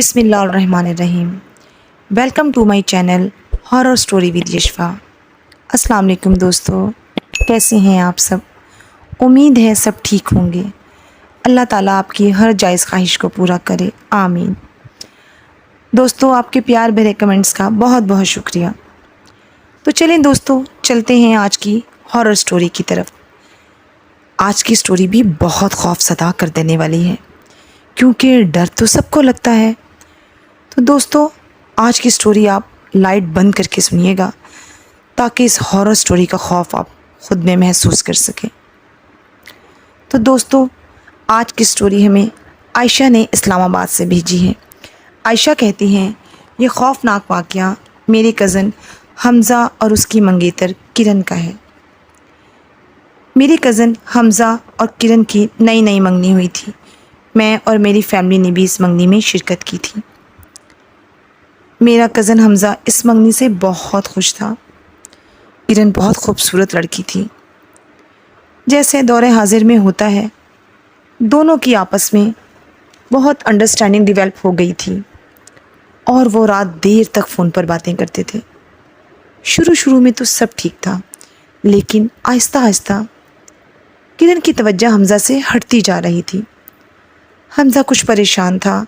بسم اللہ الرحمن الرحیم. Welcome to my channel horror story with Yashfa. السلام علیکم دوستو، کیسے ہیں آپ سب؟ امید ہے سب ٹھیک ہوں گے. اللہ تعالیٰ آپ کی ہر جائز خواہش کو پورا کرے، آمین. دوستو، آپ کے پیار بھرے کمنٹس کا بہت بہت شکریہ. تو چلیں دوستو، چلتے ہیں آج کی ہارر سٹوری کی طرف. آج کی سٹوری بھی بہت خوف زدہ کر دینے والی ہے، کیونکہ ڈر تو سب کو لگتا ہے. تو دوستو، آج کی سٹوری آپ لائٹ بند کر کے سنیے گا تاکہ اس ہارر سٹوری کا خوف آپ خود میں محسوس کر سکیں. تو دوستو، آج کی سٹوری ہمیں عائشہ نے اسلام آباد سے بھیجی ہے. عائشہ کہتی ہیں، یہ خوفناک واقعہ میرے کزن حمزہ اور اس کی منگیتر کرن کا ہے. میری کزن حمزہ اور کرن کی نئی منگنی ہوئی تھی. میں اور میری فیملی نے بھی اس منگنی میں شرکت کی تھی. میرا کزن حمزہ اس منگنی سے بہت خوش تھا. کرن بہت خوبصورت لڑکی تھی. جیسے دور حاضر میں ہوتا ہے، دونوں کی آپس میں بہت انڈرسٹینڈنگ ڈیولپ ہو گئی تھی اور وہ رات دیر تک فون پر باتیں کرتے تھے. شروع میں تو سب ٹھیک تھا، لیکن آہستہ آہستہ کرن کی توجہ حمزہ سے ہٹتی جا رہی تھی. حمزہ کچھ پریشان تھا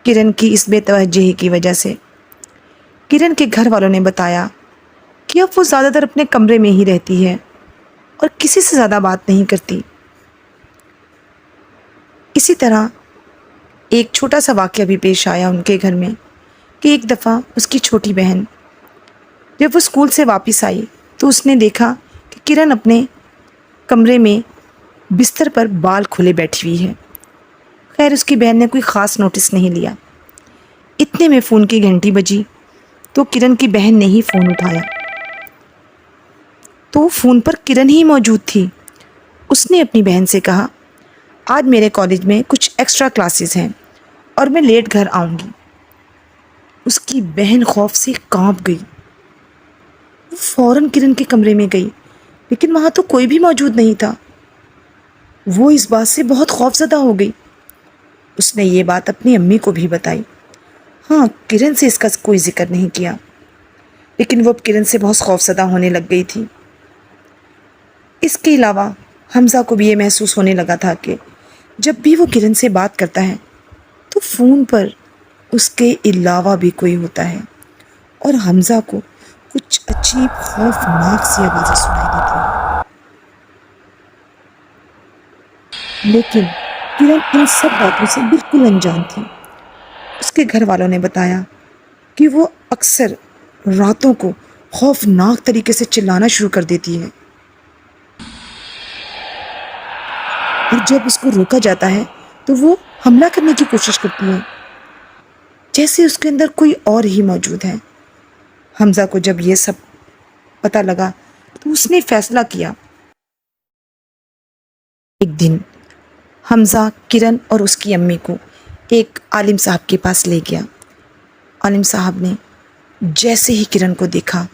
کرن کی اس بے توجہی کی وجہ سے. کرن کے گھر والوں نے بتایا کہ اب وہ زیادہ تر اپنے کمرے میں ہی رہتی ہے اور کسی سے زیادہ بات نہیں کرتی. اسی طرح ایک چھوٹا سا واقعہ بھی پیش آیا ان کے گھر میں کہ ایک دفعہ اس کی چھوٹی بہن جب وہ اسکول سے واپس آئی تو اس نے دیکھا کہ کرن اپنے کمرے میں بستر پر بال کھلے بیٹھی ہوئی ہے. خیر، اس کی بہن نے کوئی خاص نوٹس نہیں لیا. اتنے میں فون کی گھنٹی بجی تو کرن کی بہن نے ہی فون اٹھایا تو فون پر کرن ہی موجود تھی. اس نے اپنی بہن سے کہا، آج میرے کالج میں کچھ ایکسٹرا کلاسز ہیں اور میں لیٹ گھر آؤں گی. اس کی بہن خوف سے کانپ گئی. وہ فوراً کرن کے کمرے میں گئی، لیکن وہاں تو کوئی بھی موجود نہیں تھا. وہ اس بات سے بہت خوف زدہ ہو گئی. اس نے یہ بات اپنی امی کو بھی بتائی. ہاں، کرن سے اس کا کوئی ذکر نہیں کیا، لیکن وہ اب کرن سے بہت خوف زدہ ہونے لگ گئی تھی. اس کے علاوہ حمزہ کو بھی یہ محسوس ہونے لگا تھا کہ جب بھی وہ کرن سے بات کرتا ہے تو فون پر اس کے علاوہ بھی کوئی ہوتا ہے اور حمزہ کو کچھ عجیب خوفناک سی آوازیں سنائی دیتی ہیں. لیکن کرن ان سب باتوں سے بالکل انجان تھی. اس کے گھر والوں نے بتایا کہ وہ اکثر راتوں کو خوفناک طریقے سے چلانا شروع کر دیتی ہے اور جب اس کو روکا جاتا ہے تو وہ حملہ کرنے کی کوشش کرتی ہے، جیسے اس کے اندر کوئی اور ہی موجود ہے. حمزہ کو جب یہ سب پتہ لگا تو اس نے فیصلہ کیا. ایک دن حمزہ کرن اور اس کی امی کو ایک عالم صاحب کے پاس لے گیا. عالم صاحب نے جیسے ہی کرن کو دیکھا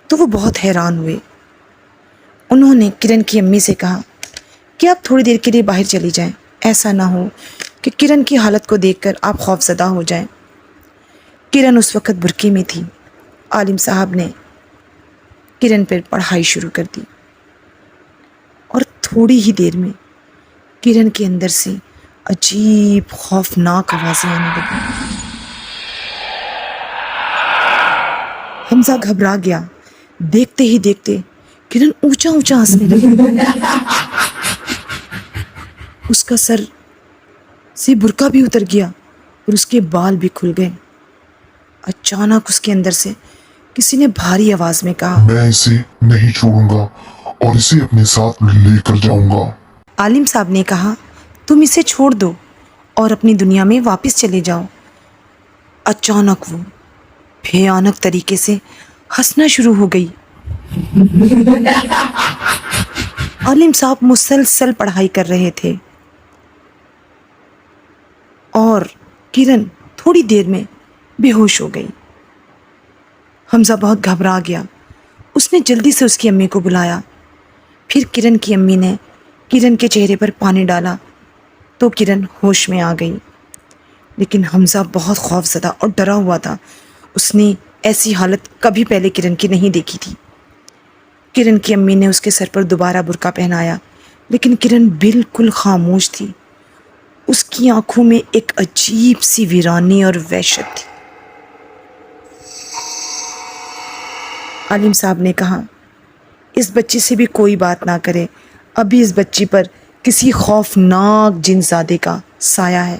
تو وہ بہت حیران ہوئے. انہوں نے کرن کی امی سے کہا کہ آپ تھوڑی دیر کے لیے باہر چلی جائیں، ایسا نہ ہو کہ کرن کی حالت کو دیکھ کر آپ خوف زدہ ہو جائیں. کرن اس وقت برقعے میں تھی. عالم صاحب نے کرن پر پڑھائی شروع کر دی اور تھوڑی ہی دیر میں کرن کے اندر سے عجیب خوفناک آوازیں آنے لگیں. حمزہ گھبرا گیا. دیکھتے ہی دیکھتے کرن اونچا ہنسنے لگی. اس کا سر سے برقع بھی اتر گیا اور اس کے بال بھی کھل گئے. اچانک اس کے اندر سے کسی نے بھاری آواز میں کہا، میں اسے نہیں چھوڑوں گا اور اسے اپنے ساتھ لے کر جاؤں گا. عالم صاحب نے کہا، تم اسے چھوڑ دو اور اپنی دنیا میں واپس چلے جاؤ. اچانک وہ بھیانک طریقے سے ہنسنا شروع ہو گئی. عالم صاحب مسلسل پڑھائی کر رہے تھے اور کرن تھوڑی دیر میں بے ہوش ہو گئی. حمزہ بہت گھبرا گیا. اس نے جلدی سے اس کی امی کو بلایا. پھر کرن کی امی نے کرن کے چہرے پر پانی ڈالا تو کرن ہوش میں آ گئی. لیکن حمزہ بہت خوفزدہ اور ڈرا ہوا تھا۔ اس نے ایسی حالت کبھی پہلے کرن کی نہیں دیکھی تھی۔ کرن کی امی نے اس کے سر پر دوبارہ برقع پہنایا، لیکن کرن بالکل خاموش تھی۔ اس کی آنکھوں میں ایک عجیب سی ویرانی اور وحشت تھی۔ عالم صاحب نے کہا، اس بچی سے بھی کوئی بات نہ کرے، ابھی اس بچی پر کسی خوفناک جن زادے کا سایہ ہے۔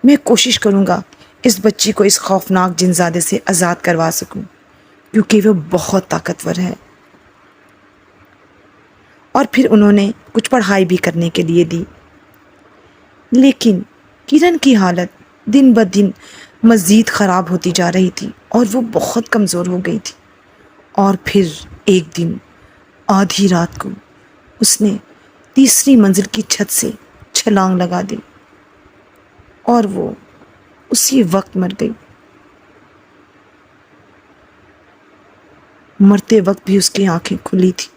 میں کوشش کروں گا اس بچی کو اس خوفناک جن زادے سے آزاد کروا سکوں، کیونکہ وہ بہت طاقتور ہے۔ اور پھر انہوں نے کچھ پڑھائی بھی کرنے کے لیے دی، لیکن کرن کی حالت دن بدن مزید خراب ہوتی جا رہی تھی اور وہ بہت کمزور ہو گئی تھی۔ اور پھر ایک دن آدھی رات کو اس نے تیسری منزل کی چھت سے چھلانگ لگا دی اور وہ اسی وقت مر گئی۔ مرتے وقت بھی اس کی آنکھیں کھلی تھی۔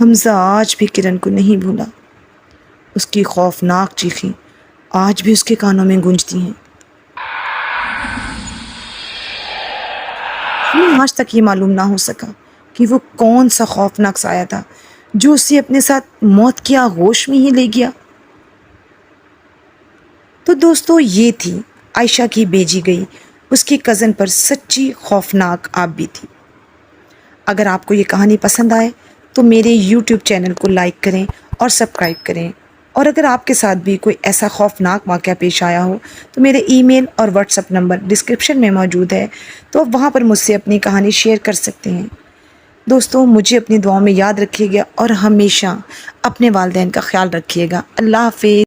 حمزہ آج بھی کرن کو نہیں بھولا۔ اس کی خوفناک چیخیں آج بھی اس کے کانوں میں گونجتی ہیں۔ ہمیں آج تک یہ معلوم نہ ہو سکا کہ وہ کون سا خوفناک سایہ تھا جو اسے اپنے ساتھ موت کے آغوش میں ہی لے گیا۔ تو دوستو، یہ تھی عائشہ کی بھیجی گئی اس کی کزن پر سچی خوفناک آپ بھی تھی۔ اگر آپ کو یہ کہانی پسند آئے تو میرے یوٹیوب چینل کو لائک کریں اور سبسکرائب کریں، اور اگر آپ کے ساتھ بھی کوئی ایسا خوفناک واقعہ پیش آیا ہو تو میرے ای میل اور واٹس ایپ نمبر ڈسکرپشن میں موجود ہے، تو آپ وہاں پر مجھ سے اپنی کہانی شیئر کر سکتے ہیں۔ دوستو، مجھے اپنی دعاؤں میں یاد رکھیے گا اور ہمیشہ اپنے والدین کا خیال رکھیے گا۔ اللہ حافظ۔